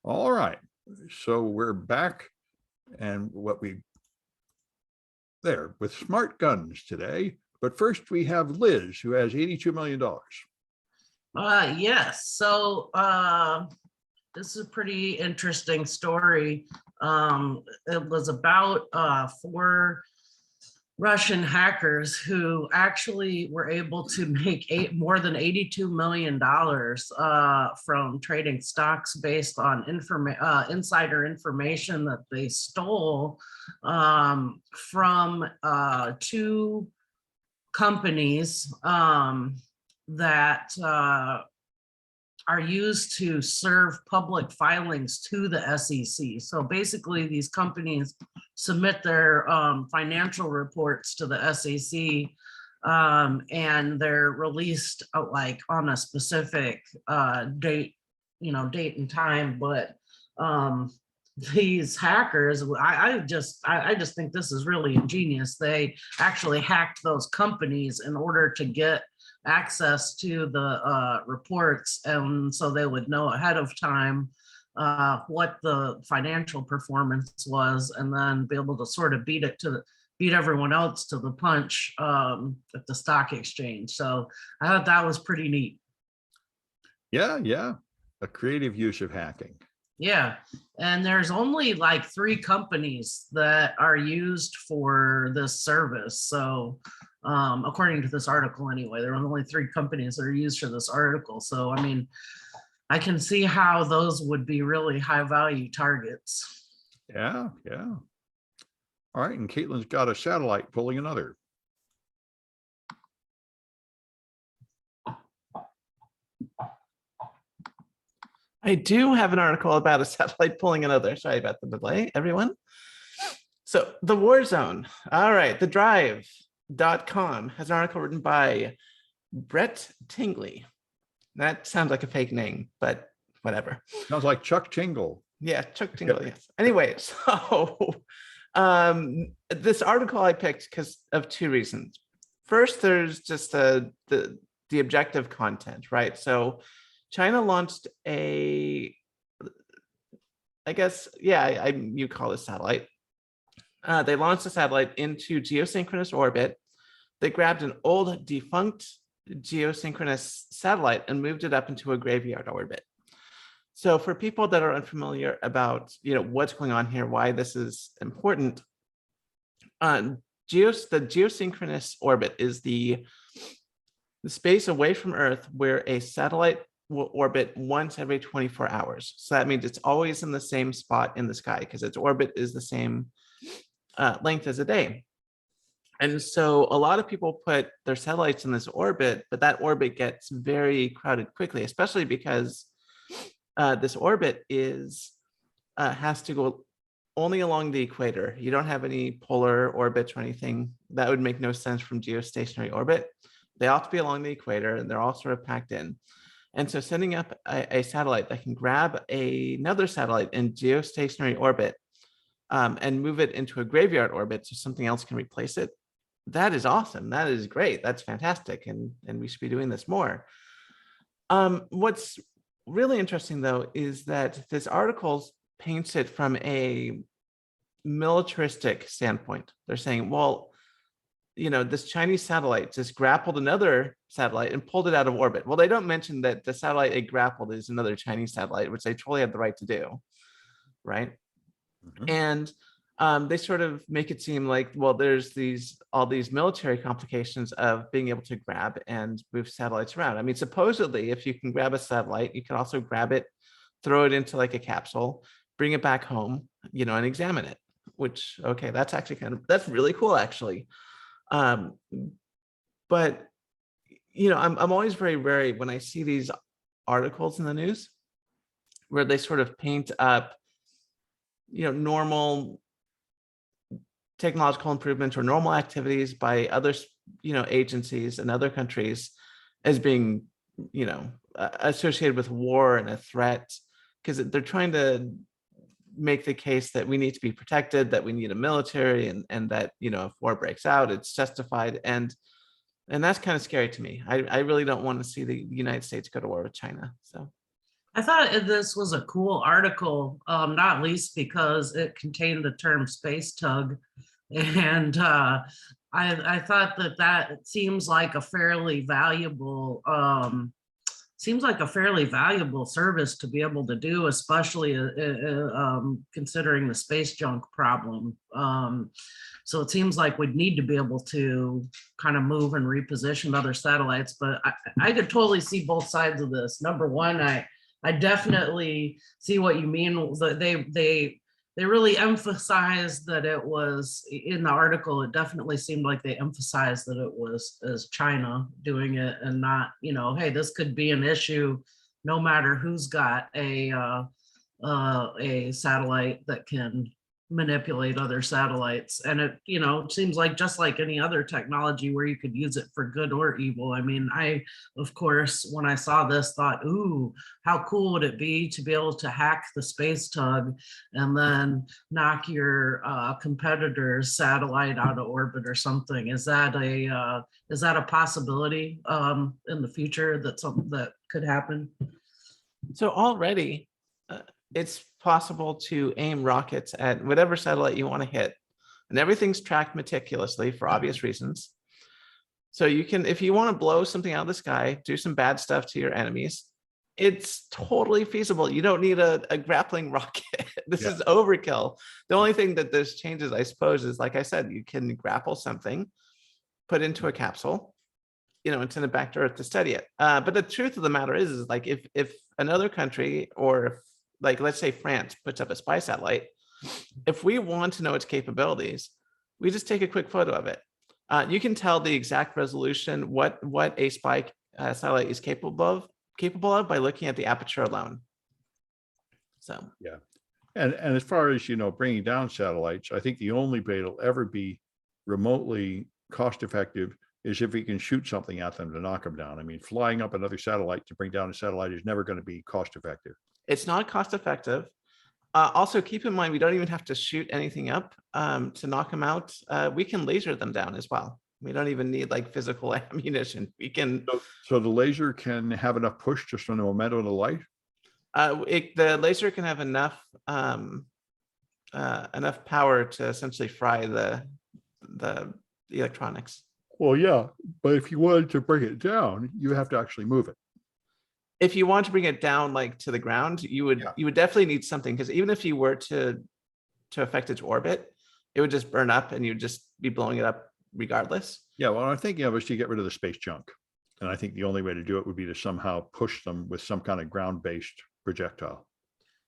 All right, so we're back and there with smart guns today. But first we have Liz, who has $82 million. Yes, so this is a pretty interesting story. It was about 4 Russian hackers who actually were able to make more than $82 million from trading stocks based on insider information that they stole from 2 companies that are used to serve public filings to the SEC. So basically, these companies submit their financial reports to the SEC, and they're released like on a specific date, date and time. But these hackers, I just think this is really ingenious. They actually hacked those companies in order to get access to the reports, and so they would know ahead of time what the financial performance was, and then be able to sort of beat everyone else to the punch at the stock exchange. So I thought that was pretty neat. Yeah, a creative use of hacking. Yeah, and there's only like 3 companies that are used for this service. So according to this article anyway, there are only 3 companies that are used for this article. So, I mean, I can see how those would be really high value targets. Yeah. All right, and Kaitlyn's got a satellite pulling another. I do have an article about a satellite pulling another. Sorry about the delay, everyone. So the war zone. All right, the drive.com has an article written by Brett Tingley. That sounds like a fake name, but whatever. Sounds like Chuck Tingle. Yeah, Chuck Tingle, yes. Anyway, so this article I picked because of 2 reasons. First, there's just the objective content, right? So China launched you call it satellite. They launched a satellite into geosynchronous orbit. They grabbed an old defunct geosynchronous satellite and moved it up into a graveyard orbit. So for people that are unfamiliar about what's going on here, why this is important, the geosynchronous orbit is the space away from Earth where a satellite will orbit once every 24 hours. So that means it's always in the same spot in the sky because its orbit is the same length as a day. And so a lot of people put their satellites in this orbit, but that orbit gets very crowded quickly, especially because this orbit has to go only along the equator. You don't have any polar orbits or anything. That would make no sense from geostationary orbit. They ought to be along the equator, and they're all sort of packed in. And so setting up a satellite that can grab another satellite in geostationary orbit and move it into a graveyard orbit so something else can replace it, that is awesome. That is great. That's fantastic. And we should be doing this more. What's really interesting, though, is that this article paints it from a militaristic standpoint. They're saying, well, this Chinese satellite just grappled another satellite and pulled it out of orbit. Well, they don't mention that the satellite it grappled is another Chinese satellite, which they totally have the right to do, right? Mm-hmm. And they sort of make it seem like, well, there's all these military complications of being able to grab and move satellites around. I mean, supposedly, if you can grab a satellite, you can also grab it, throw it into like a capsule, bring it back home, and examine it, which, okay, that's actually that's really cool, actually. But I'm always very wary when I see these articles in the news where they sort of paint up, normal technological improvements or normal activities by other, agencies and other countries as being, associated with war and a threat, because they're trying to make the case that we need to be protected, that we need a military, and that if war breaks out, it's justified, and that's kind of scary to me. I really don't want to see the United States go to war with China. So I thought this was a cool article, not least because it contained the term space tug. And I thought that seems like a fairly valuable service to be able to do, especially considering the space junk problem. So it seems like we'd need to be able to kind of move and reposition other satellites, but I could totally see both sides of this. Number one, I definitely see what you mean. They really emphasized that it was in the article. It definitely seemed like they emphasized that it was as China doing it, and not, hey, this could be an issue no matter who's got a satellite that can manipulate other satellites. And it seems like just like any other technology where you could use it for good or evil. I mean, I, of course, when I saw this, thought, ooh, how cool would it be to be able to hack the space tug and then knock your competitor's satellite out of orbit or something? Is that a possibility in the future, that something that could happen? So already it's possible to aim rockets at whatever satellite you want to hit, and everything's tracked meticulously for obvious reasons. So you can, if you want to blow something out of the sky, do some bad stuff to your enemies, it's totally feasible. You don't need a grappling rocket. This is overkill. The only thing that this changes, I suppose, is, like I said, you can grapple something, put into a capsule, and send it back to Earth to study it. But the truth of the matter is like, if another country, or if, like, let's say France puts up a spy satellite, if we want to know its capabilities, we just take a quick photo of it. You can tell the exact resolution, what a spy satellite is capable of by looking at the aperture alone. So yeah, and as far as bringing down satellites, I think the only way it'll ever be remotely cost effective is if we can shoot something at them to knock them down. I mean, flying up another satellite to bring down a satellite is never going to be cost effective. It's not cost effective. Also, keep in mind, we don't even have to shoot anything up to knock them out. We can laser them down as well. We don't even need like physical ammunition. We can. So the laser can have enough push just from the momentum of the light? The laser can have enough power to essentially fry the electronics. Well, yeah, but if you wanted to bring it down, you have to actually move it. If you want to bring it down like to the ground, you would definitely need something, because even if you were to affect its orbit, it would just burn up and you'd just be blowing it up regardless. Yeah, what I'm thinking of is to get rid of the space junk. And I think the only way to do it would be to somehow push them with some kind of ground-based projectile.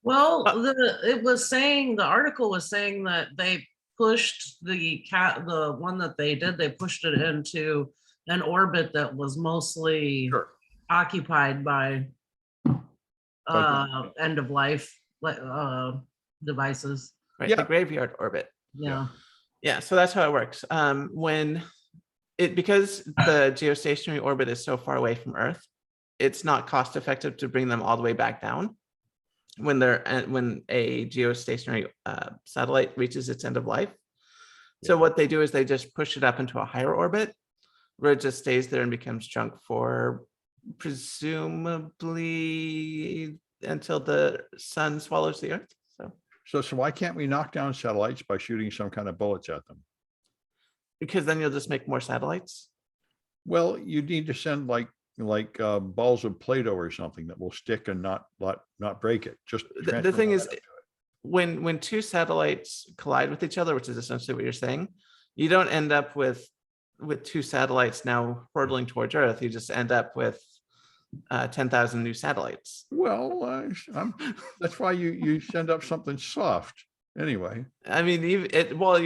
Well, the article was saying that they pushed the one that they did, they pushed it into an orbit that was mostly occupied by end of life devices. Right, the graveyard orbit. Yeah, so that's how it works. Because the geostationary orbit is so far away from Earth, it's not cost effective to bring them all the way back down when a geostationary satellite reaches its end of life. So what they do is they just push it up into a higher orbit where it just stays there and becomes junk for presumably until the sun swallows the Earth. So why can't we knock down satellites by shooting some kind of bullets at them? Because then you'll just make more satellites. Well, you need to send like balls of Play-Doh or something that will stick and not break it. Just the thing is, when two satellites collide with each other, which is essentially what you're saying, you don't end up with two satellites now hurtling towards Earth. You just end up with 10,000 new satellites. Well, that's why you send up something soft. Anyway, I mean, you're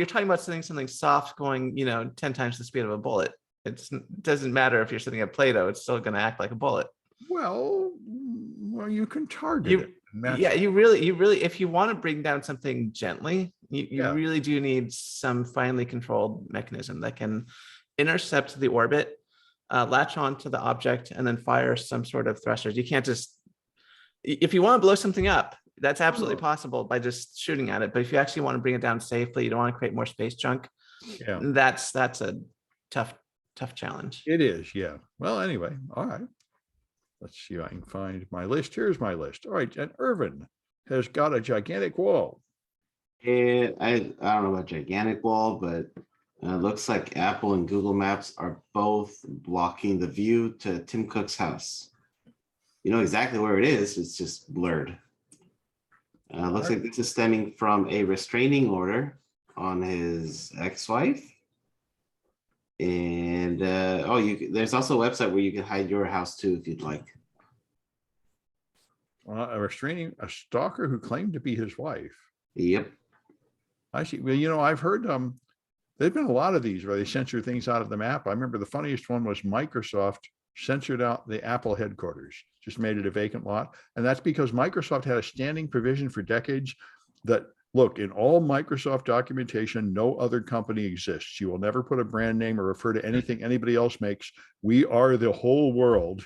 talking about sending something soft going, 10 times the speed of a bullet. It doesn't matter if you're sitting at Play-Doh, it's still going to act like a bullet. Well, you can target it. Yeah, you really, if you want to bring down something gently, you really do need some finely controlled mechanism that can intercept the orbit, latch on to the object, and then fire some sort of thrusters. You can't just, if you want to blow something up, that's absolutely possible by just shooting at it. But if you actually want to bring it down safely, you don't want to create more space junk. Yeah, that's a tough challenge. It is. Yeah. Well, anyway, all right. Let's see if I can find my list. Here's my list. All right, and Irvin has got a gigantic wall. I don't know about gigantic wall, but looks like Apple and Google Maps are both blocking the view to Tim Cook's house. You know exactly where it is. It's just blurred. Looks like this is stemming from a restraining order on his ex-wife. And there's also a website where you can hide your house too if you'd like. A stalker who claimed to be his wife. Yep. I see. Well, you know, I've heard there've been a lot of these where they censor things out of the map. I remember the funniest one was Microsoft censored out the Apple headquarters, just made it a vacant lot. And that's because Microsoft had a standing provision for decades that, look, in all Microsoft documentation, no other company exists. You will never put a brand name or refer to anything anybody else makes. We are the whole world.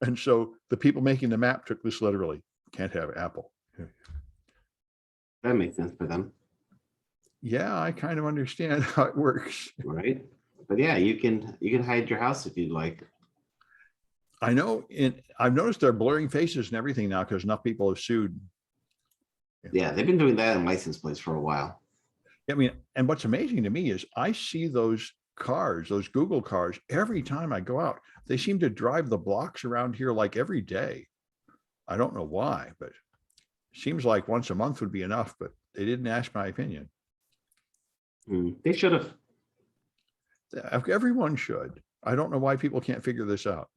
And so the people making the map took this literally. Can't have Apple. That makes sense for them. Yeah, I kind of understand how it works. Right. But yeah, you can hide your house if you'd like. I know, I've noticed they're blurring faces and everything now because enough people have sued. Yeah, they've been doing that in license plates for a while. I mean, and what's amazing to me is I see those cars, those Google cars, every time I go out. They seem to drive the blocks around here like every day. I don't know why, but it seems like once a month would be enough, but they didn't ask my opinion. They should have. Everyone should. I don't know why people can't figure this out.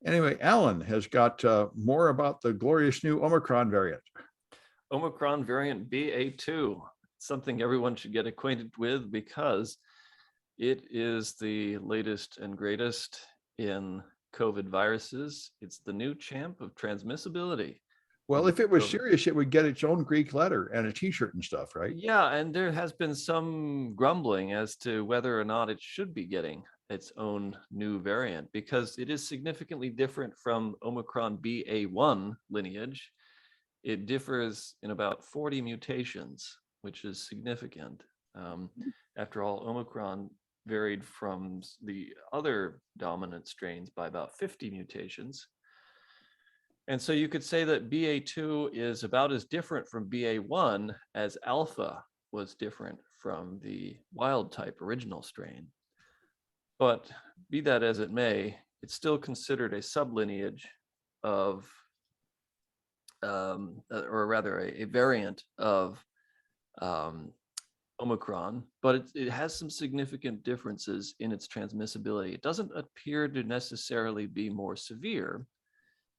Anyway, Alan has got more about the glorious new Omicron variant. Omicron variant BA2, something everyone should get acquainted with because it is the latest and greatest in COVID viruses. It's the new champ of transmissibility. Well, if it was serious, it would get its own Greek letter and a t-shirt and stuff, right? Yeah, and there has been some grumbling as to whether or not it should be getting its own new variant because it is significantly different from Omicron BA1 lineage. It differs in about 40 mutations, which is significant. After all, Omicron varied from the other dominant strains by about 50 mutations. And so you could say that BA2 is about as different from BA1 as Alpha was different from the wild type original strain. But be that as it may, it's still considered a sublineage of, or rather a variant of Omicron, but it has some significant differences in its transmissibility. It doesn't appear to necessarily be more severe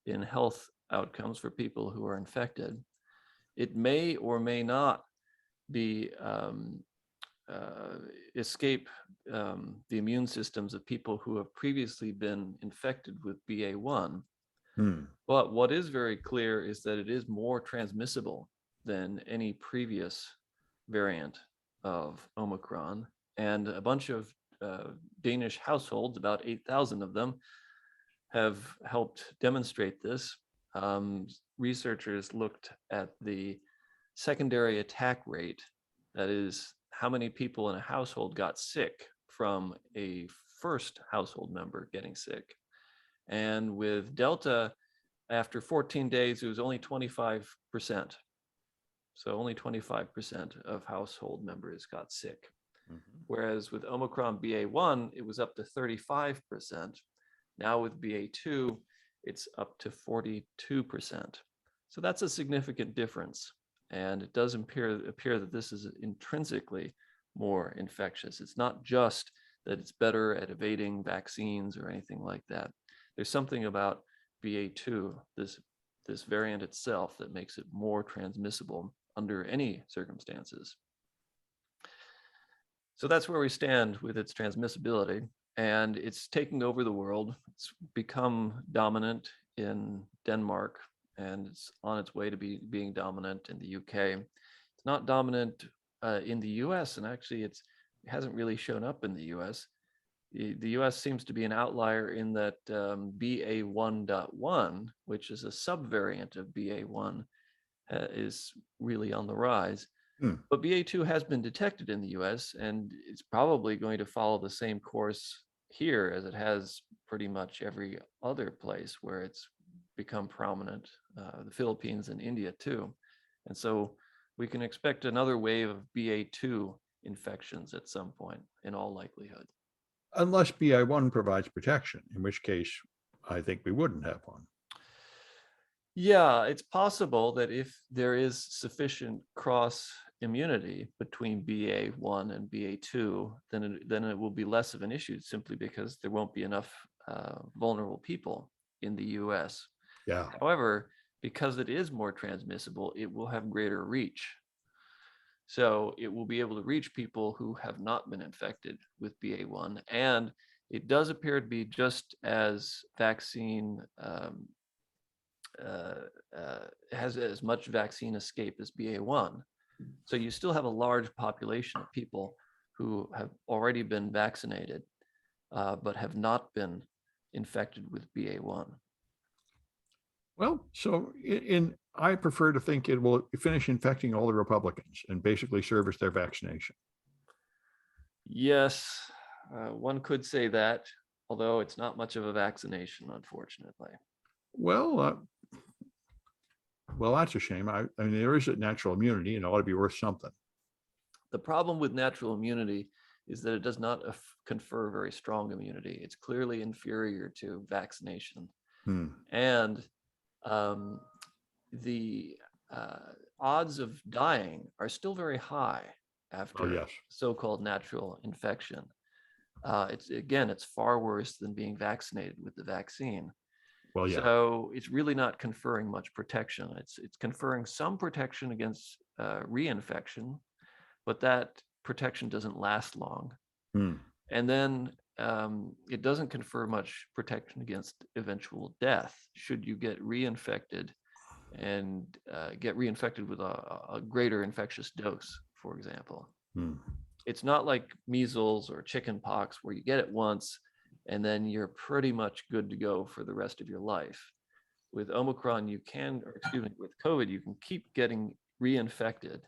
in health outcomes for people who are infected. It may or may not be escape the immune systems of people who have previously been infected with BA1. But what is very clear is that it is more transmissible than any previous variant of Omicron. And a bunch of Danish households, about 8,000 of them, have helped demonstrate this. Researchers looked at the secondary attack rate, that is, how many people in a household got sick from a first household member getting sick. And with Delta, after 14 days, it was only 25%. So only 25% of household members got sick. Whereas with Omicron BA1, it was up to 35%. Now with BA2, it's up to 42%. So that's a significant difference. And it does appear that this is intrinsically more infectious. It's not just that it's better at evading vaccines or anything like that. There's something about BA2, this variant itself, that makes it more transmissible under any circumstances. So that's where we stand with its transmissibility. And it's taking over the world. It's become dominant in Denmark, and it's on its way to being dominant in the UK. It's not dominant in the US, and actually it hasn't really shown up in the US. The US seems to be an outlier in that BA1.1, which is a subvariant of BA1, is really on the rise. But BA2 has been detected in the US, and it's probably going to follow the same course here as it has pretty much every other place where it's become prominent, the Philippines and India too. And so we can expect another wave of BA2 infections at some point in all likelihood. Unless BA1 provides protection, in which case I think we wouldn't have one. Yeah, it's possible that if there is sufficient cross immunity between BA1 and BA2, then it will be less of an issue, simply because there won't be enough vulnerable people in the US. Yeah. However, because it is more transmissible, it will have greater reach. So it will be able to reach people who have not been infected with BA1. And it does appear to be just as vaccine, has as much vaccine escape as BA1. So you still have a large population of people who have already been vaccinated, but have not been infected with BA1. Well, so I prefer to think it will finish infecting all the Republicans and basically serve as their vaccination. Yes, one could say that, although it's not much of a vaccination, unfortunately. Well, that's a shame. I mean, there is a natural immunity and it ought to be worth something. The problem with natural immunity is that it does not confer very strong immunity. It's clearly inferior to vaccination. And the odds of dying are still very high after so-called natural infection. It's far worse than being vaccinated with the vaccine. Well, yeah. So it's really not conferring much protection. It's conferring some protection against reinfection, but that protection doesn't last long. And then it doesn't confer much protection against eventual death should you get reinfected and get reinfected with a greater infectious dose, for example. It's not like measles or chicken pox where you get it once and then you're pretty much good to go for the rest of your life. With Omicron, with COVID, you can keep getting reinfected.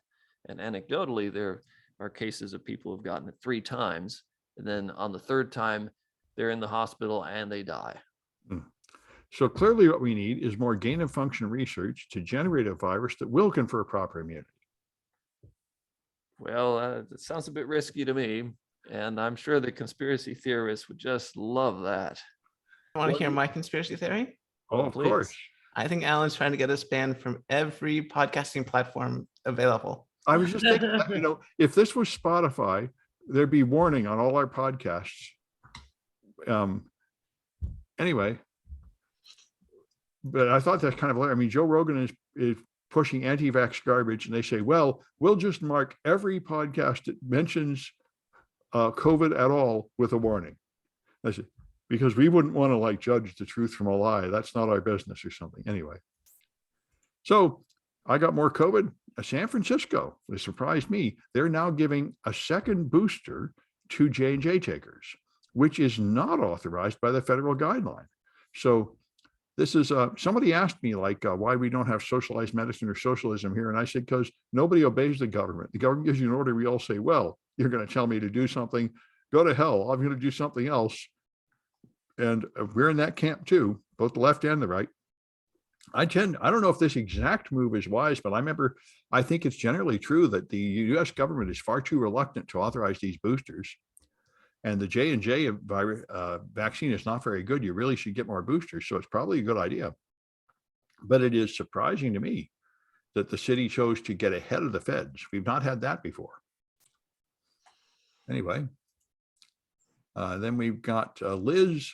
And anecdotally, there are cases of people who've gotten it 3 times. And then on the 3rd time, they're in the hospital and they die. So clearly what we need is more gain of function research to generate a virus that will confer proper immunity. Well, it sounds a bit risky to me. And I'm sure the conspiracy theorists would just love that. Want to hear my conspiracy theory? Oh, of course. I think Alan's trying to get us banned from every podcasting platform available. I was just thinking, if this was Spotify, there'd be warning on all our podcasts. Anyway, but I thought that's kind of, I mean, Joe Rogan is pushing anti-vax garbage, and they say, well, we'll just mark every podcast that mentions COVID at all with a warning. I said, because we wouldn't want to judge the truth from a lie. That's not our business or something. Anyway, so I got more COVID. San Francisco, it surprised me. They're now giving a second booster to J&J takers, which is not authorized by the federal guideline. So this is somebody asked me why we don't have socialized medicine or socialism here. And I said, because nobody obeys the government. The government gives you an order. We all say, well, you're going to tell me to do something, go to hell. I'm going to do something else. And we're in that camp too, both the left and the right. I don't know if this exact move is wise, but I think it's generally true that the US government is far too reluctant to authorize these boosters. And the J&J vaccine is not very good. You really should get more boosters. So it's probably a good idea. But it is surprising to me that the city chose to get ahead of the feds. We've not had that before. Anyway, then we've got Liz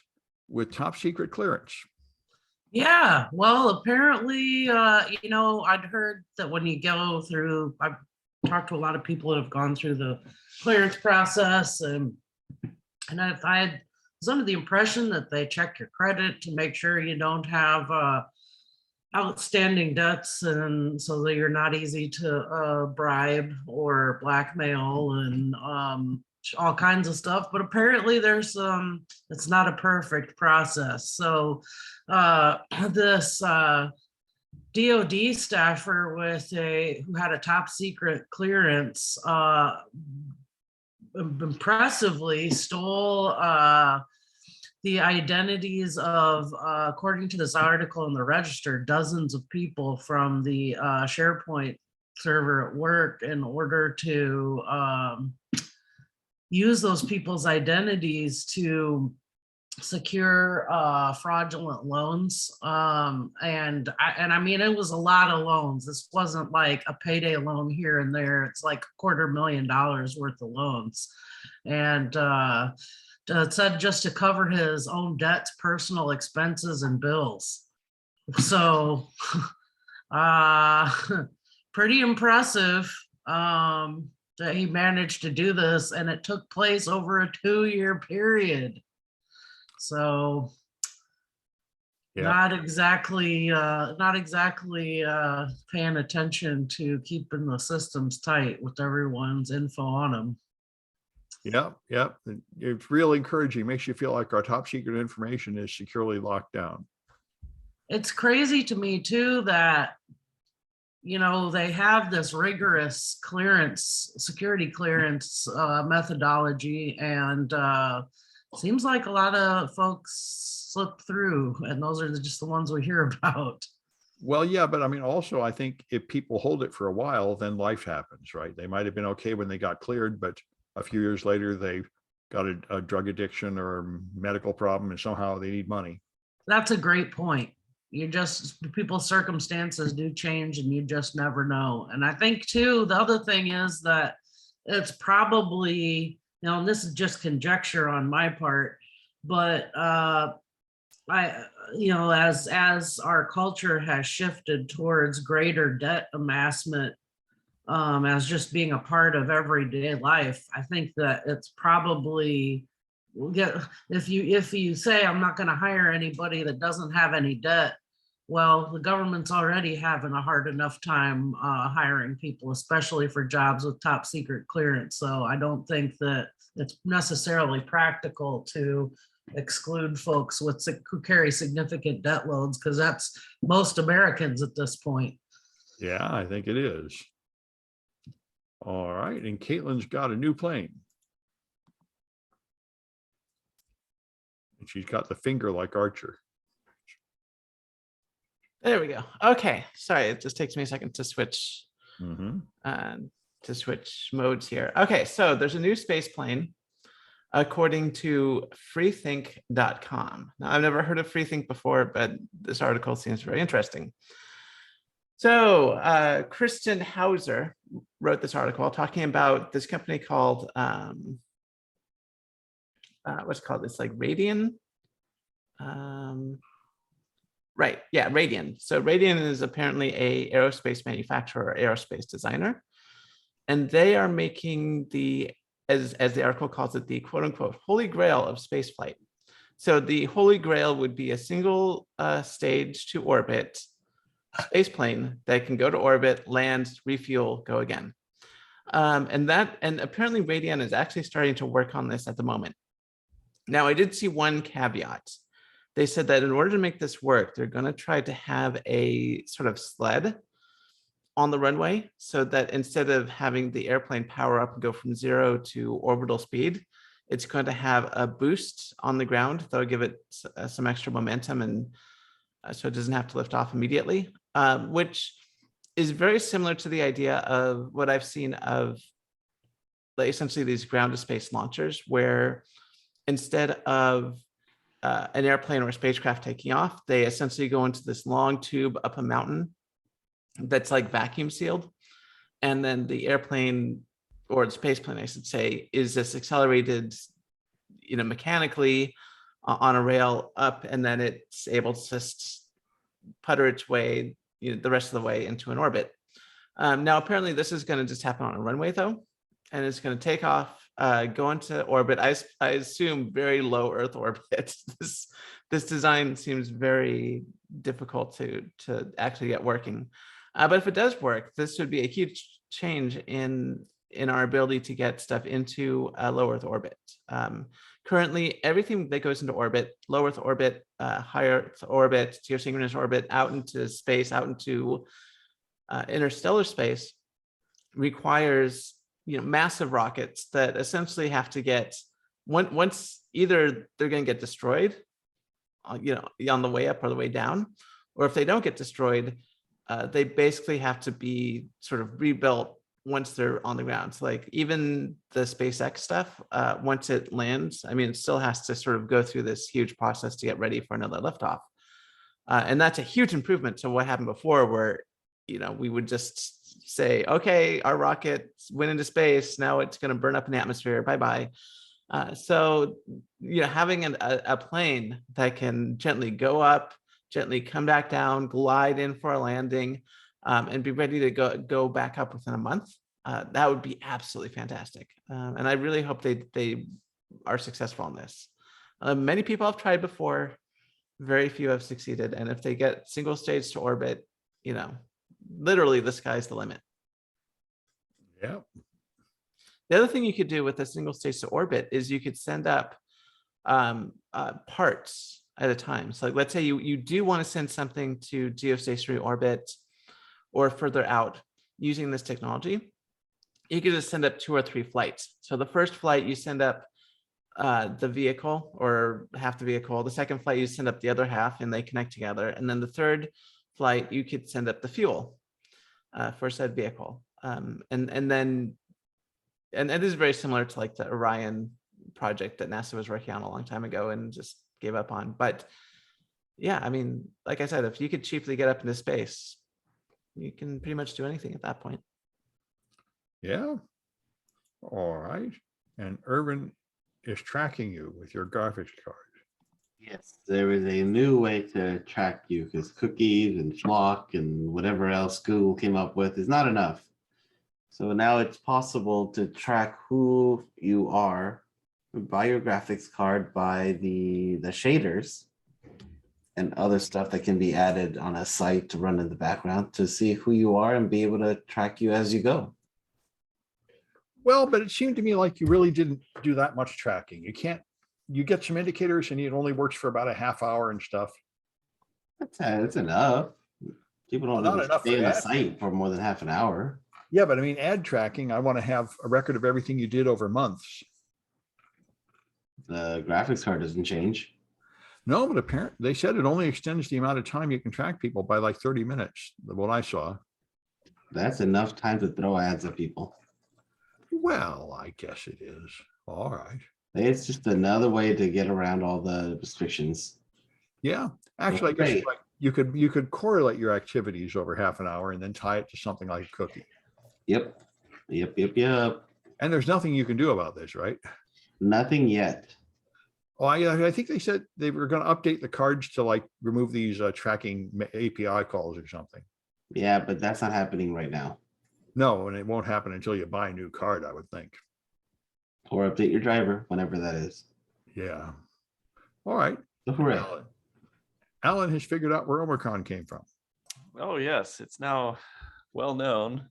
with top secret clearance. Yeah, well, apparently, I'd heard that when you go through, I've talked to a lot of people that have gone through the clearance process, and I was under the impression that they check your credit to make sure you don't have outstanding debts, and so that you're not easy to bribe or blackmail and all kinds of stuff. But apparently there's it's not a perfect process. So this DOD staffer who had a top secret clearance impressively stole the identities of, according to this article in the Register, dozens of people from the SharePoint server at work in order to use those people's identities to secure fraudulent loans. And I mean, it was a lot of loans. This wasn't like a payday loan here and there. It's like $250,000 worth of loans. And it said just to cover his own debts, personal expenses, and bills. So pretty impressive that he managed to do this, and it took place over a 2-year period. So Yeah. not exactly paying attention to keeping the systems tight with everyone's info on them. Yeah, yeah. It's real encouraging. Makes you feel like our top secret information is securely locked down. It's crazy to me too that, you know, they have this rigorous clearance, security clearance methodology, and seems like a lot of folks slip through, and those are just the ones we hear about. Well, yeah, but I mean, also, I think if people hold it for a while, then life happens, right? They might have been okay when they got cleared, but a few years later, they got a drug addiction or a medical problem, and somehow they need money. That's a great point. You just, people's circumstances do change, and you just never know. And I think too, the other thing is that it's probably, you know, and this is just conjecture on my part, but you know, as our culture has shifted towards greater debt amassment, as just being a part of everyday life, I think that it's probably, if you say I'm not going to hire anybody that doesn't have any debt, well, the government's already having a hard enough time hiring people, especially for jobs with top secret clearance. So I don't think that it's necessarily practical to exclude folks who carry significant debt loads, because that's most Americans at this point. Yeah, I think it is. All right, and Kaitlyn's got a new plane. And she's got the finger like Archer. There we go. Okay, sorry, it just takes me a second to switch modes here. Okay, so there's a new space plane according to freethink.com. Now, I've never heard of Freethink before, but this article seems very interesting. So Kristen Hauser wrote this article talking about this company called, what's it called? It's like Radian. Right, yeah, Radian. So Radian is apparently a aerospace manufacturer, or aerospace designer. And they are making the, as the article calls it, the quote unquote holy grail of spaceflight. So the holy grail would be a single stage to orbit space plane that can go to orbit, land, refuel, go again. And apparently Radian is actually starting to work on this at the moment. Now, I did see one caveat. They said that in order to make this work, they're going to try to have a sort of sled on the runway, so that instead of having the airplane power up and go from 0 to orbital speed, it's going to have a boost on the ground that'll give it some extra momentum, and so it doesn't have to lift off immediately, which is very similar to the idea of what I've seen of essentially these ground to space launchers, where instead of an airplane or a spacecraft taking off, they essentially go into this long tube up a mountain that's like vacuum sealed. And then the airplane, or the space plane, I should say, is just accelerated, you know, mechanically on a rail up, and then it's able to just putter its way, you know, the rest of the way into an orbit. Now, apparently this is going to just happen on a runway though, and it's going to take off, go into orbit. I assume very low Earth orbit. This design seems very difficult to actually get working. But if it does work, this would be a huge change in our ability to get stuff into low Earth orbit. Currently, everything that goes into orbit, low Earth orbit, high Earth orbit, geosynchronous orbit, out into space, out into interstellar space, requires, you know, massive rockets that essentially have to get once either they're going to get destroyed, on the way up or the way down, or if they don't get destroyed, they basically have to be sort of rebuilt once they're on the ground. So like even the SpaceX stuff, once it lands, I mean, it still has to sort of go through this huge process to get ready for another liftoff. And that's a huge improvement to what happened before, where, we would just say, okay, our rocket went into space. Now it's going to burn up in the atmosphere. Bye-bye. So, having a plane that can gently go up, gently come back down, glide in for a landing, and be ready to go back up within a month, that would be absolutely fantastic. And I really hope they are successful on this. Many people have tried before. Very few have succeeded. And if they get single stage to orbit, literally the sky's the limit. Yeah. The other thing you could do with a single stage to orbit is you could send up parts at a time. So like, let's say you do want to send something to geostationary orbit or further out using this technology. You could just send up 2 or 3 flights. So the first flight, you send up the vehicle or half the vehicle. The second flight, you send up the other half and they connect together. And then the third flight, you could send up the fuel for said vehicle. And it is very similar to like the Orion project that NASA was working on a long time ago and just gave up on. But yeah, I mean, like I said, if you could cheaply get up into space, you can pretty much do anything at that point. Yeah. All right. And Irvin is tracking you with your graphics card. Yes, there is a new way to track you because cookies and Flock and whatever else Google came up with is not enough. So now it's possible to track who you are by your graphics card, by the shaders and other stuff that can be added on a site to run in the background to see who you are and be able to track you as you go. Well, but it seemed to me like you really didn't do that much tracking. You get some indicators and it only works for about a half hour and stuff. That's enough. People don't Not really enough stay for in the ad. site for more than half an hour. Yeah, but I mean, ad tracking, I want to have a record of everything you did over months. The graphics card doesn't change. No, but apparently they said it only extends the amount of time you can track people by like 30 minutes, what I saw. That's enough time to throw ads at people. Well, I guess it is. All right. It's just another way to get around all the restrictions. Yeah. Actually, I guess Great. like you could correlate your activities over half an hour and then tie it to something like a cookie. Yep. And there's nothing you can do about this, right? Nothing yet. Oh, I think they said they were going to update the cards to like remove these tracking API calls or something. Yeah, but that's not happening right now. No, and it won't happen until you buy a new card, I would think. Or update your driver, whenever that is. Yeah. All right. So hooray. Alan has figured out where Omicron came from. Oh, yes, it's now well known.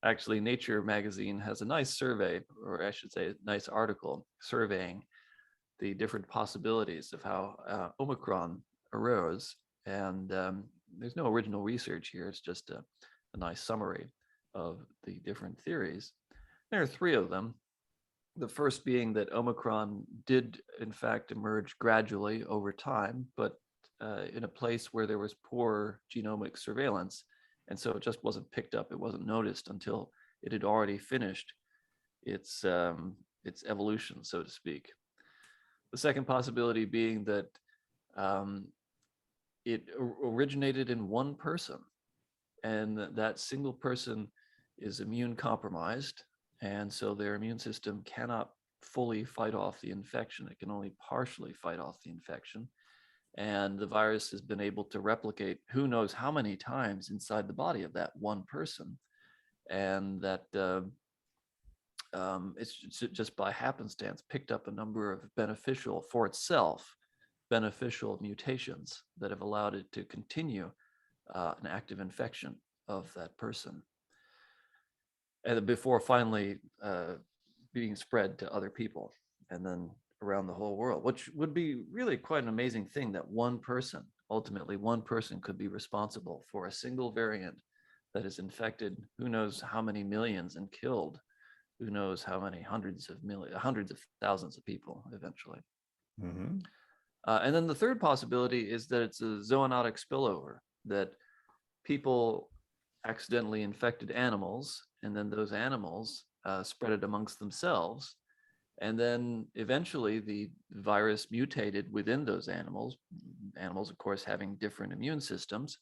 Actually, Nature magazine has a nice survey, or I should say, a nice article surveying the different possibilities of how Omicron arose. And there's no original research here. It's just a nice summary of the different theories. There are 3 of them. The first being that Omicron did, in fact, emerge gradually over time, but in a place where there was poor genomic surveillance. And so it just wasn't picked up. It wasn't noticed until it had already finished its evolution, so to speak. The second possibility being that it originated in one person, and that single person is immune compromised, and so their immune system cannot fully fight off the infection. It can only partially fight off the infection. And the virus has been able to replicate who knows how many times inside the body of that one person. And that it's just by happenstance picked up a number of beneficial mutations that have allowed it to continue an active infection of that person. And before finally being spread to other people and then around the whole world, which would be really quite an amazing thing, that ultimately one person could be responsible for a single variant that has infected who knows how many millions and killed who knows how many hundreds of thousands of people eventually. Mhm. And then the third possibility is that it's a zoonotic spillover, that people accidentally infected animals, and then those animals spread it amongst themselves. And then eventually the virus mutated within those animals, of course, having different immune systems.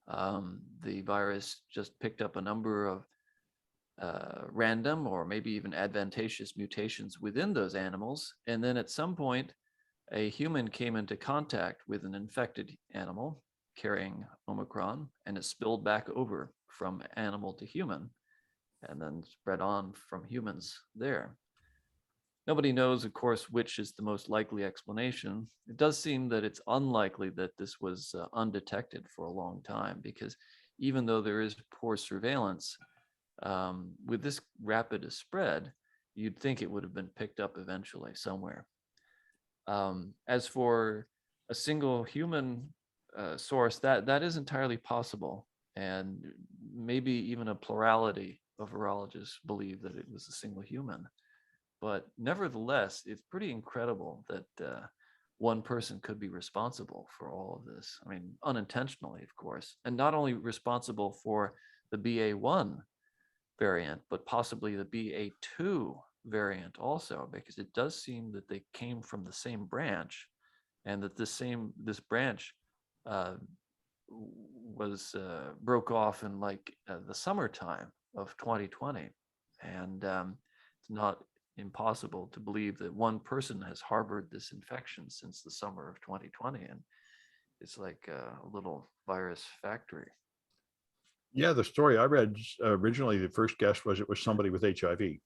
The virus just picked up a number of random or maybe even advantageous mutations within those animals. And then at some point, a human came into contact with an infected animal carrying Omicron, and it spilled back over from animal to human and then spread on from humans there. Nobody knows, of course, which is the most likely explanation. It does seem that it's unlikely that this was undetected for a long time, because even though there is poor surveillance, with this rapid spread, you'd think it would have been picked up eventually somewhere. As for a single human source, that is entirely possible. And maybe even a plurality of virologists believe that it was a single human. But nevertheless, it's pretty incredible that one person could be responsible for all of this. I mean, unintentionally, of course, and not only responsible for the BA1 variant, but possibly the BA2 variant also, because it does seem that they came from the same branch, and that this branch was broke off in like the summertime of 2020, and it's not impossible to believe that one person has harbored this infection since the summer of 2020, and it's like a little virus factory. Yeah, the story I read originally, the first guess was it was somebody with HIV.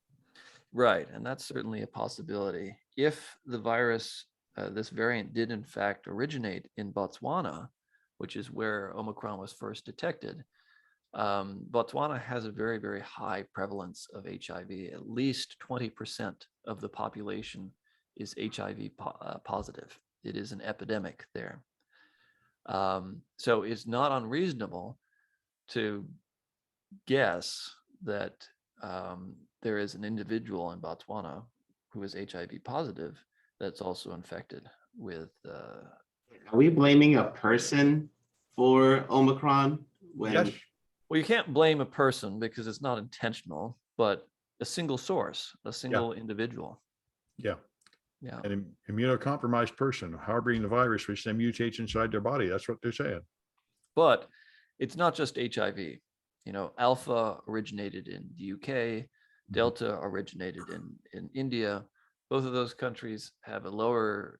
Right, and that's certainly a possibility. If the virus, this variant did in fact originate in Botswana, which is where Omicron was first detected, Botswana has a very, very high prevalence of HIV. At least 20% of the population is HIV positive. It is an epidemic there. So it's not unreasonable to guess that there is an individual in Botswana who is HIV positive that's also infected with. Are we blaming a person for Omicron? Yes. Well, you can't blame a person because it's not intentional, but a single source, a single individual. Yeah. Yeah. An immunocompromised person harboring the virus, which then mutates inside their body. That's what they're saying. But it's not just HIV. You know, Alpha originated in the UK, Delta originated in India. Both of those countries have a lower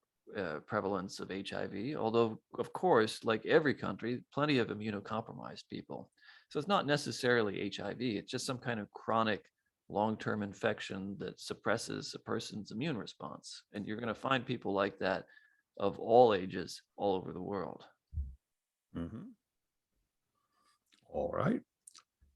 prevalence of HIV, although, of course, like every country, plenty of immunocompromised people. So it's not necessarily HIV. It's just some kind of chronic long-term infection that suppresses a person's immune response. And you're going to find people like that of all ages all over the world. Mm-hmm. All right.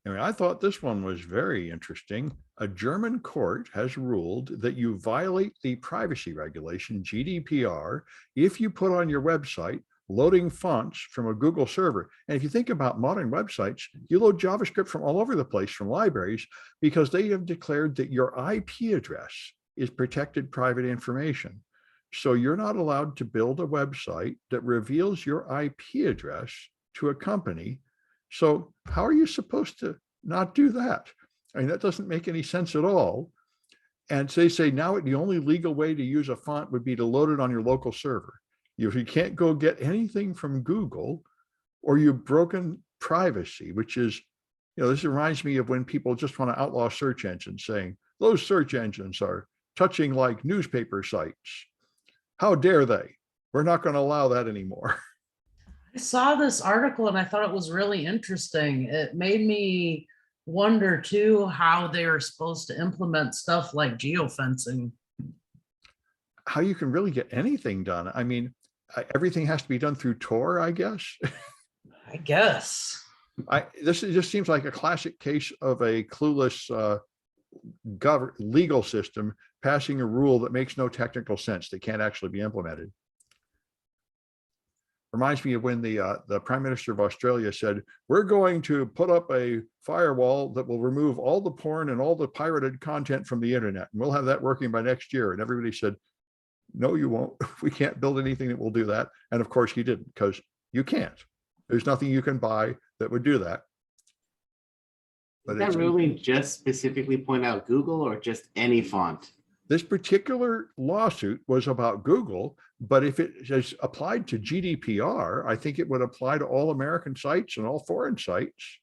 I mean, I thought this one was very interesting. A German court has ruled that you violate the privacy regulation, GDPR, if you put on your website loading fonts from a Google server. And if you think about modern websites, you load JavaScript from all over the place from libraries, because they have declared that your IP address is protected private information. So you're not allowed to build a website that reveals your IP address to a company. So how are you supposed to not do that? I mean, that doesn't make any sense at all. And they say now the only legal way to use a font would be to load it on your local server. If you can't go get anything from Google, or you've broken privacy, which is, this reminds me of when people just want to outlaw search engines, saying those search engines are touching like newspaper sites. How dare they? We're not going to allow that anymore. I saw this article and I thought it was really interesting. It made me wonder too how they are supposed to implement stuff like geofencing. How you can really get anything done. I mean, everything has to be done through Tor, I guess. I guess. This just seems like a classic case of a clueless legal system passing a rule that makes no technical sense, that can't actually be implemented. reminds me of when the Prime Minister of Australia said, we're going to put up a firewall that will remove all the porn and all the pirated content from the internet. And we'll have that working by next year. And everybody said, no, you won't. We can't build anything that will do that. And of course he didn't, because you can't. There's nothing you can buy that would do that. But Did that ruling just specifically point out Google or just any font? this particular lawsuit was about Google, but if it is applied to GDPR, I think it would apply to all American sites and all foreign sites.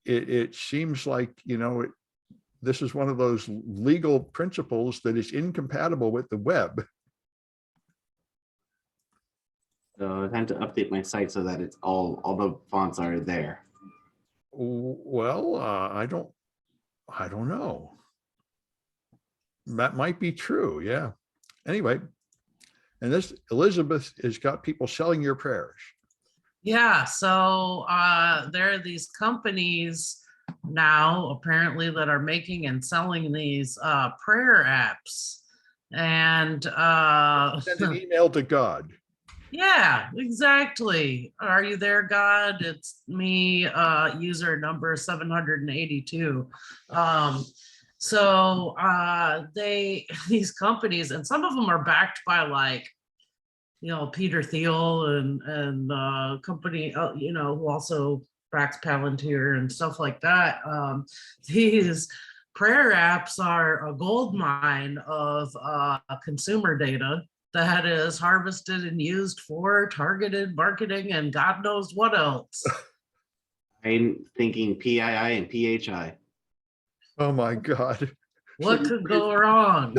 It seems like, you know, this is one of those legal principles that is incompatible with the web. So I have to update my site so that it's all the fonts are there. Well, I don't know. That might be true. Yeah. Anyway, and this Elizabeth has got people selling your prayers. Yeah, so there are these companies now apparently that are making and selling these prayer apps. And Send an email to God. yeah, exactly. Are you there, God? It's me, user number 782. So these companies, and some of them are backed by like, you know, Peter Thiel and company, you know, who also backs Palantir and stuff like that. These prayer apps are a gold mine of consumer data that is harvested and used for targeted marketing and God knows what else. I'm thinking PII and PHI. Oh my God. What could go wrong?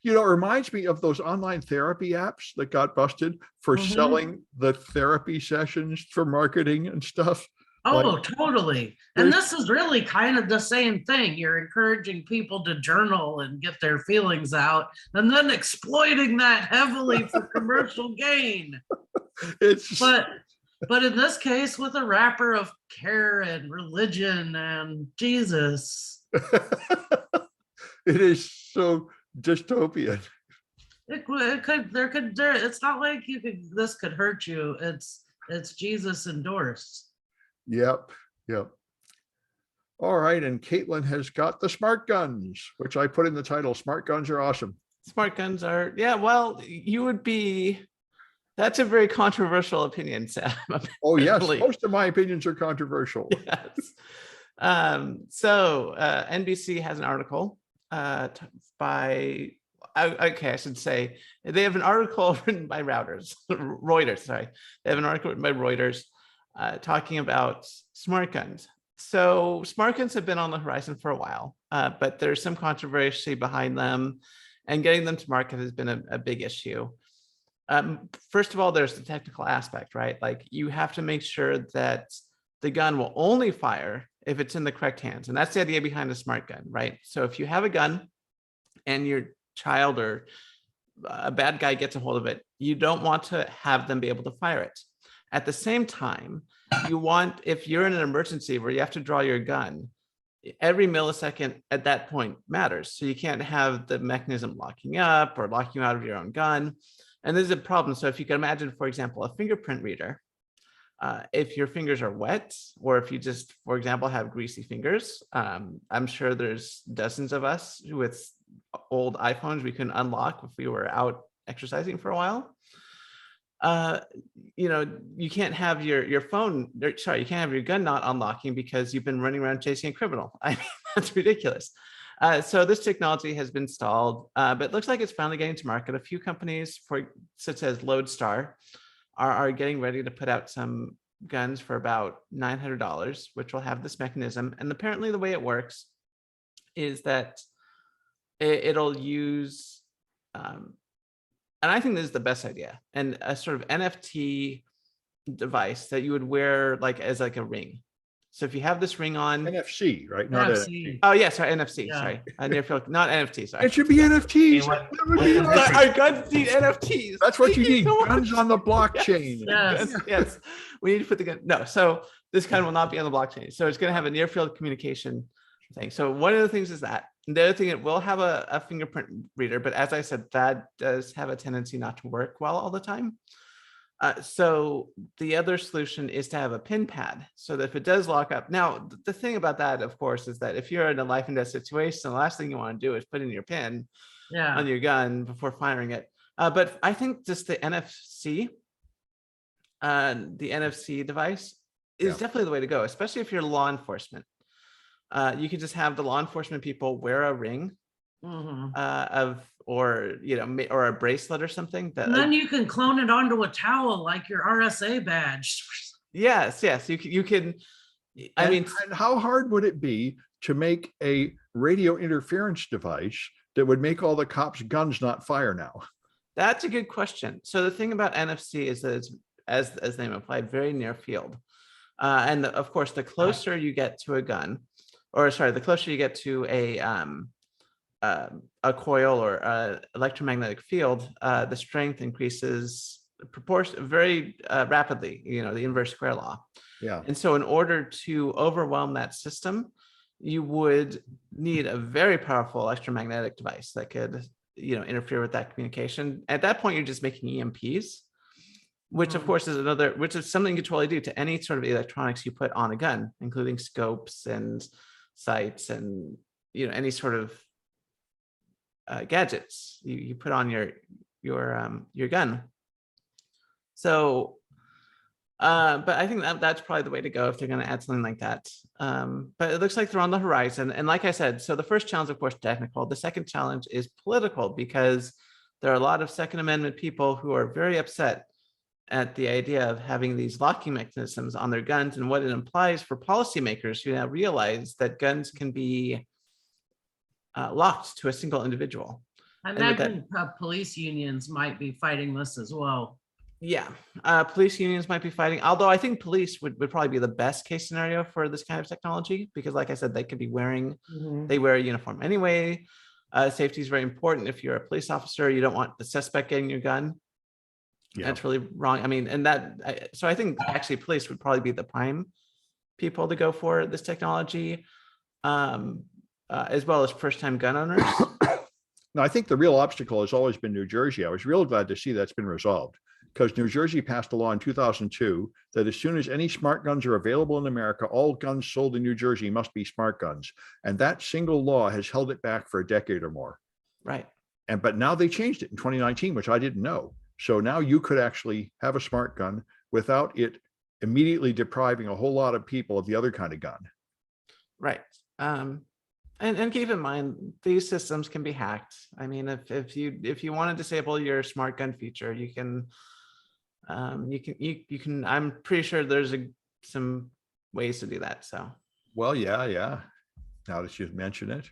You know, it reminds me of those online therapy apps that got busted for selling the therapy sessions for marketing and stuff. Oh, Like, totally. And this is really kind of the same thing. You're encouraging people to journal and get their feelings out, and then exploiting that heavily for commercial gain. it's But in this case, with a wrapper of care and religion and Jesus. it is so dystopian. It's not like this could hurt you. It's Jesus endorsed. Yep. All right. And Kaitlyn has got the smart guns, which I put in the title. Smart guns are awesome. Smart guns are, yeah, well, that's a very controversial opinion, Sam. Oh, yes. apparently. Most of my opinions are controversial. Yes. So NBC has an article by, okay, I should say, they have an article written by Reuters, sorry. They have an article written by Reuters talking about smart guns. So smart guns have been on the horizon for a while, but there's some controversy behind them, and getting them to market has been a big issue. First of all, there's the technical aspect, right? Like you have to make sure that the gun will only fire if it's in the correct hands. And that's the idea behind a smart gun, right? So if you have a gun and your child or a bad guy gets a hold of it, you don't want to have them be able to fire it. At the same time, you want, if you're in an emergency where you have to draw your gun, every millisecond at that point matters. So you can't have the mechanism locking up or locking you out of your own gun. And this is a problem. So if you can imagine, for example, a fingerprint reader, if your fingers are wet, or if you just, for example, have greasy fingers, I'm sure there's dozens of us with old iPhones we couldn't unlock if we were out exercising for a while. You know, you can't have your phone, sorry, you can't have your gun not unlocking because you've been running around chasing a criminal. I mean, that's ridiculous. So this technology has been stalled, but it looks like it's finally getting to market. A few companies, such as Lodestar, are getting ready to put out some guns for about $900, which will have this mechanism. And apparently the way it works is that it'll use, and I think this is the best idea, and a sort of NFT device that you would wear like as like a ring. So if you have this ring on, NFC, right? Not NFT. Oh yeah, sorry, NFC. Yeah. Sorry, near field, not NFT. Sorry. It should be NFTs. Our guns need NFTs. That's what you Thank need. so Guns much. on the blockchain. Yes. Yes, we need to put the gun. No, so this gun will not be on the blockchain. So it's going to have a near field communication thing. So one of the things is that. And the other thing, it will have a fingerprint reader, but as I said, that does have a tendency not to work well all the time. So the other solution is to have a pin pad so that if it does lock up. Now, the thing about that, of course, is that if you're in a life and death situation, the last thing you want to do is put in your pin Yeah. on your gun before firing it. But I think just the NFC device is definitely the way to go, especially if you're law enforcement. You could just have the law enforcement people wear a ring or a bracelet or something. That And then you can clone it onto a towel like your RSA badge. yes, you can. I mean, and how hard would it be to make a radio interference device that would make all the cops' guns not fire now? That's a good question. So the thing about NFC is that it's, as name implied, very near field. And of course, the closer you get to a gun, or sorry, the closer you get to a coil or electromagnetic field, the strength increases very rapidly, the inverse square law. Yeah. And so in order to overwhelm that system, you would need a very powerful electromagnetic device that could, interfere with that communication. At that point, you're just making EMPs, which of course which is something you could totally do to any sort of electronics you put on a gun, including scopes and sights and, any sort of gadgets you put on your gun. So, but I think that's probably the way to go if they're going to add something like that. But it looks like they're on the horizon. And like I said, so the first challenge, of course, technical. The second challenge is political, because there are a lot of Second Amendment people who are very upset at the idea of having these locking mechanisms on their guns and what it implies for policymakers who now realize that guns can be locked to a single individual. I imagine police unions might be fighting this as well. Yeah, police unions might be fighting, although I think police would probably be the best case scenario for this kind of technology, because like I said, they could be they wear a uniform anyway. Safety is very important. If you're a police officer, you don't want the suspect getting your gun. Yeah. That's really wrong. I mean, so I think actually police would probably be the prime people to go for this technology, as well as first-time gun owners. No, I think the real obstacle has always been New Jersey. I was real glad to see that's been resolved, because New Jersey passed a law in 2002 that as soon as any smart guns are available in America, all guns sold in New Jersey must be smart guns. And that single law has held it back for a decade or more. Right. But now they changed it in 2019, which I didn't know. So now you could actually have a smart gun without it immediately depriving a whole lot of people of the other kind of gun. Right. And keep in mind, these systems can be hacked. I mean, if you want to disable your smart gun feature, you can. I'm pretty sure there's some ways to do that. So. Well, yeah. Now that you've mentioned it,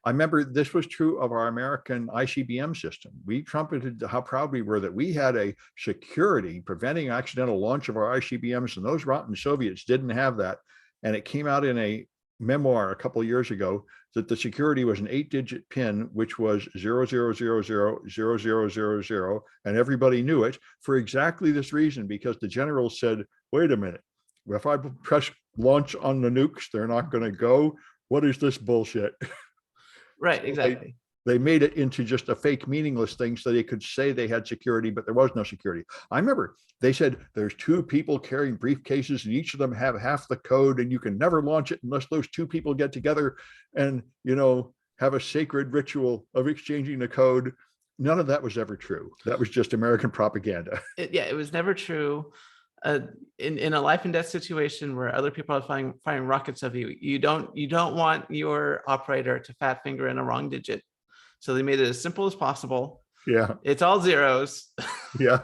I remember this was true of our American ICBM system. We trumpeted how proud we were that we had a security preventing accidental launch of our ICBMs, and those rotten Soviets didn't have that. And it came out in a memoir a couple of years ago that the security was an 8-digit pin, which was 00000000, and everybody knew it for exactly this reason, because the general said, wait a minute, if I press launch on the nukes, they're not going to go. What is this bullshit? Right, exactly. They made it into just a fake, meaningless thing so they could say they had security, but there was no security. I remember they said there's 2 people carrying briefcases and each of them have half the code, and you can never launch it unless those 2 people get together and, have a sacred ritual of exchanging the code. None of that was ever true. That was just American propaganda. It was never true. In a life and death situation where other people are firing rockets of you, you don't want your operator to fat finger in a wrong digit. So they made it as simple as possible. Yeah. It's all zeros. Yeah.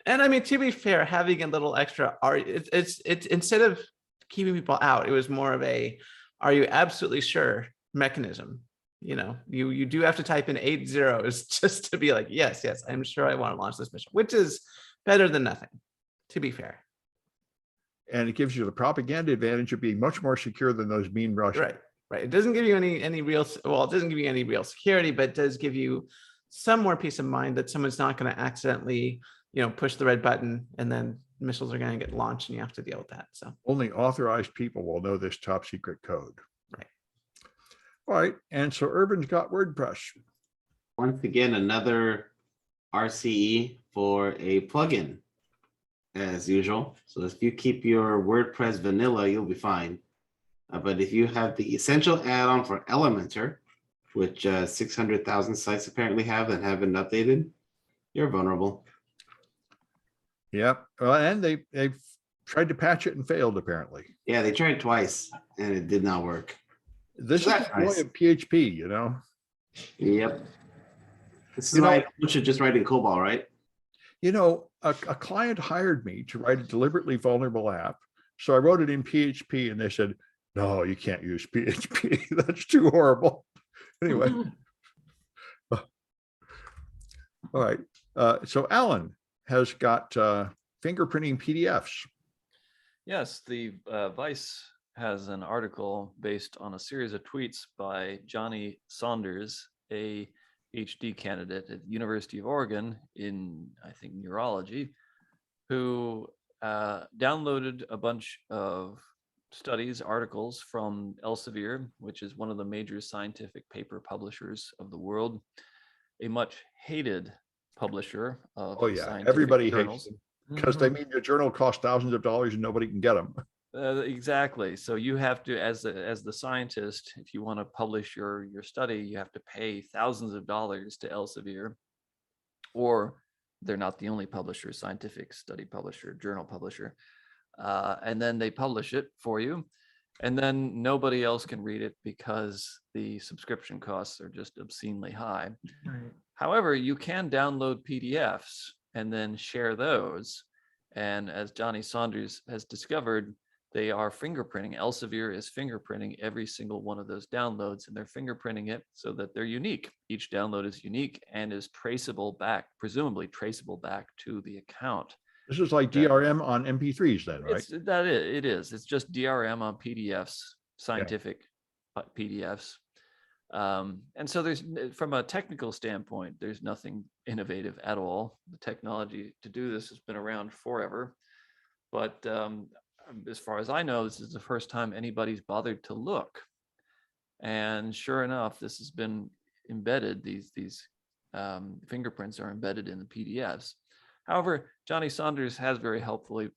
and I mean, to be fair, having a little extra, it's instead of keeping people out, it was more of a, are you absolutely sure mechanism. You do have to type in 8 zeros just to be like, yes, I'm sure I want to launch this mission, which is better than nothing, to be fair. And it gives you the propaganda advantage of being much more secure than those mean Russians. Right. It doesn't give you any real, well, it doesn't give you any real security, but it does give you some more peace of mind that someone's not going to accidentally, push the red button and then missiles are going to get launched and you have to deal with that. So only authorized people will know this top secret code. Right. All right. And so Irvin's got WordPress. Once again, another RCE for a plugin as usual. So if you keep your WordPress vanilla, you'll be fine. But if you have the essential add-on for Elementor, which 600,000 sites apparently have and haven't updated, you're vulnerable. Yep. And they've tried to patch it and failed, apparently. Yeah, they tried twice and it did not work. This So is that's the joy nice. of PHP, you know? Yep. This is You know- why you should just write in COBOL, right? You know, a client hired me to write a deliberately vulnerable app. So I wrote it in PHP and they said, no, you can't use PHP. That's too horrible. Anyway. All right. So Alan has got fingerprinting PDFs. Yes, the Vice has an article based on a series of tweets by Johnny Saunders, a PhD candidate at the University of Oregon in, I think, neurology, who downloaded a bunch of studies, articles from Elsevier, which is one of the major scientific paper publishers of the world, a much hated publisher of Oh yeah, scientific everybody journals. hates them because they Mhm. mean the journal costs thousands of dollars and nobody can get them. Exactly. So you have to, as the scientist, if you want to publish your study, you have to pay thousands of dollars to Elsevier, or they're not the only publisher, scientific study publisher, journal publisher, and then they publish it for you, and then nobody else can read it because the subscription costs are just obscenely high. Right. However, you can download PDFs and then share those. And as Johnny Saunders has discovered, they are fingerprinting. Elsevier is fingerprinting every single one of those downloads, and they're fingerprinting it so that they're unique. Each download is unique and is traceable back, presumably traceable back to the account. This is like Yeah. DRM on MP3s then, right? It is. It's just DRM on PDFs, scientific PDFs. And so there's, from a technical standpoint, there's nothing innovative at all. The technology to do this has been around forever. But as far as I know, this is the first time anybody's bothered to look. And sure enough, this has been embedded. These fingerprints are embedded in the PDFs. However, Johnny Saunders has very helpfully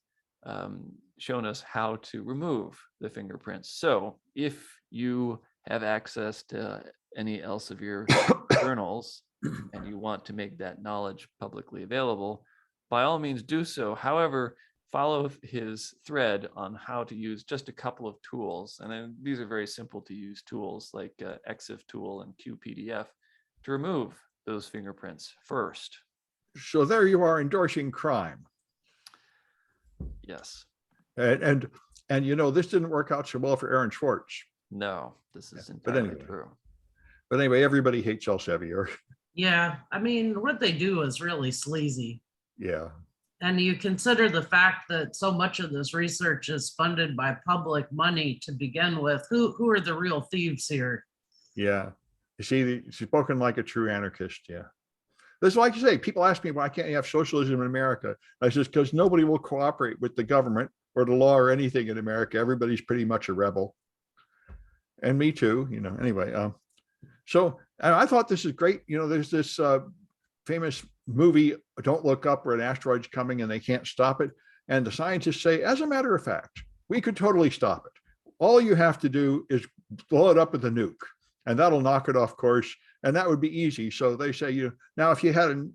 shown us how to remove the fingerprints. So if you have access to any Elsevier journals and you want to make that knowledge publicly available, by all means do so. However, follow his thread on how to use just a couple of tools. And then these are very simple to use tools like EXIF tool and QPDF to remove those fingerprints first. So there you are endorsing crime. Yes. And you know, this didn't work out so well for Aaron Schwartz. No, this is but entirely anyway. true. But anyway, everybody hates Elsevier. Yeah, I mean, what they do is really sleazy. Yeah. And you consider the fact that so much of this research is funded by public money to begin with. Who are the real thieves here? Yeah. You see, she's spoken like a true anarchist. Yeah. This is like you say, people ask me, why can't you have socialism in America? I says, because nobody will cooperate with the government or the law or anything in America. Everybody's pretty much a rebel. And me too, you know, anyway. So and I thought this is great. You know, there's this famous movie, Don't Look Up, where an asteroid's coming and they can't stop it. And the scientists say, as a matter of fact, we could totally stop it. All you have to do is blow it up with a nuke and that'll knock it off course. And that would be easy. So they say, you know, now if you had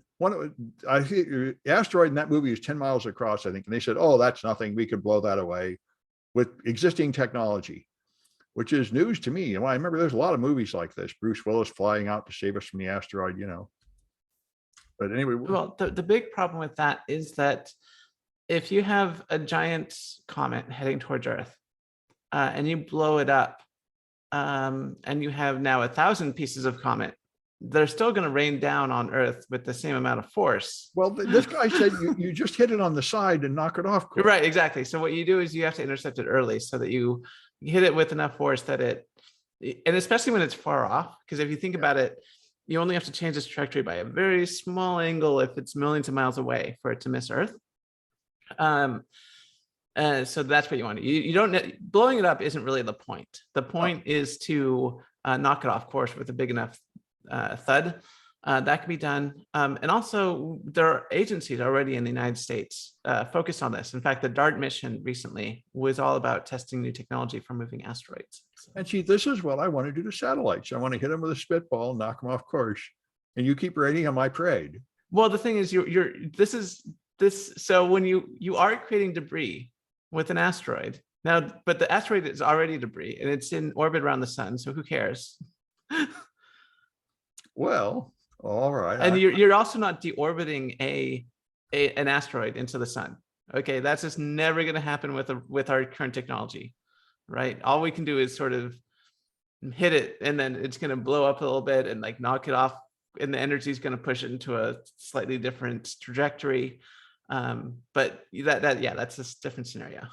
I think the asteroid in that movie is 10 miles across, I think. And they said, oh, that's nothing. We could blow that away with existing technology, which is news to me. And I remember there's a lot of movies like this, Bruce Willis flying out to save us from the asteroid, you know. But anyway. Well, the big problem with that is that if you have a giant comet heading towards Earth and you blow it up and you have now 1,000 pieces of comet, they're still going to rain down on Earth with the same amount of force. Well, this guy said you just hit it on the side and knock it off. Right, exactly. So what you do is you have to intercept it early so that you hit it with enough force that and especially when it's far off, because if you think about it, you only have to change its trajectory by a very small angle if it's millions of miles away for it to miss Earth. So that's what you want. You don't, blowing it up isn't really the point. The point is to knock it off course with a big enough thud That can be done. And also there are agencies already in the United States focused on this. In fact, the DART mission recently was all about testing new technology for moving asteroids. So- And see, this is what I want to do to satellites. I want to hit them with a spitball, knock them off course. And you keep raining on my parade. Well, the thing is, so when you are creating debris with an asteroid now, but the asteroid is already debris and it's in orbit around the sun. So who cares? Well, all right. And you're also not deorbiting an asteroid into the sun. Okay, that's just never going to happen with our current technology, right? All we can do is sort of hit it, and then it's going to blow up a little bit and like knock it off, and the energy is going to push it into a slightly different trajectory. But that's a different scenario.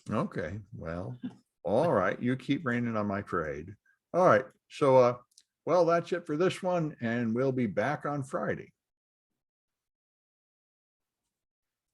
Okay, well, all right. You keep raining on my parade. All right. So, well, that's it for this one, and we'll be back on Friday.